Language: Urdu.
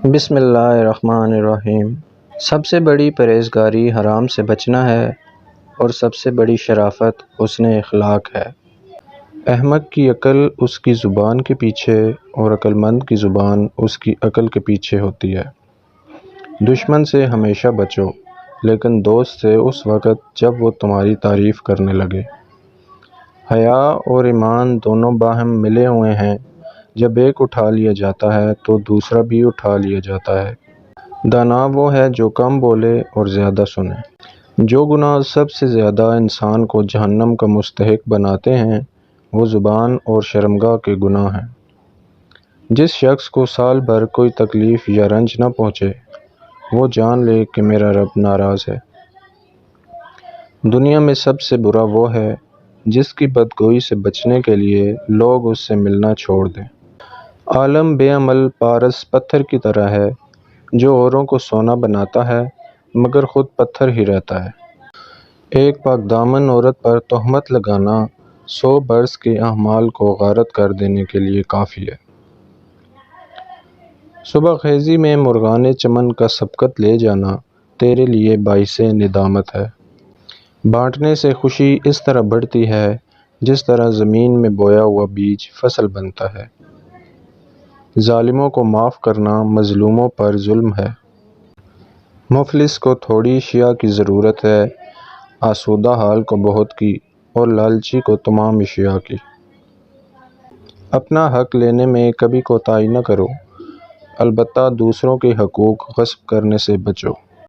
بسم اللہ الرحمن الرحیم۔ سب سے بڑی پرہیزگاری حرام سے بچنا ہے اور سب سے بڑی شرافت حسن اخلاق ہے۔ احمق کی عقل اس کی زبان کے پیچھے اور عقل مند کی زبان اس کی عقل کے پیچھے ہوتی ہے۔ دشمن سے ہمیشہ بچو، لیکن دوست سے اس وقت جب وہ تمہاری تعریف کرنے لگے۔ حیا اور ایمان دونوں باہم ملے ہوئے ہیں، جب ایک اٹھا لیا جاتا ہے تو دوسرا بھی اٹھا لیا جاتا ہے۔ دانا وہ ہے جو کم بولے اور زیادہ سنے۔ جو گناہ سب سے زیادہ انسان کو جہنم کا مستحق بناتے ہیں وہ زبان اور شرمگاہ کے گناہ ہیں۔ جس شخص کو سال بھر کوئی تکلیف یا رنج نہ پہنچے وہ جان لے کہ میرا رب ناراض ہے۔ دنیا میں سب سے برا وہ ہے جس کی بدگوئی سے بچنے کے لیے لوگ اس سے ملنا چھوڑ دیں۔ عالم بے عمل پارس پتھر کی طرح ہے جو اوروں کو سونا بناتا ہے مگر خود پتھر ہی رہتا ہے۔ ایک پاک دامن عورت پر تہمت لگانا 100 برس کے اعمال کو غارت کر دینے کے لیے کافی ہے۔ صبح خیزی میں مرغان چمن کا سبقت لے جانا تیرے لیے باعث ندامت ہے۔ بانٹنے سے خوشی اس طرح بڑھتی ہے جس طرح زمین میں بویا ہوا بیج فصل بنتا ہے۔ ظالموں کو معاف کرنا مظلوموں پر ظلم ہے۔ مفلس کو تھوڑی اشیاء کی ضرورت ہے، آسودہ حال کو بہت کی اور لالچی کو تمام اشیاء کی۔ اپنا حق لینے میں کبھی کوتاہی نہ کرو، البتہ دوسروں کے حقوق غصب کرنے سے بچو۔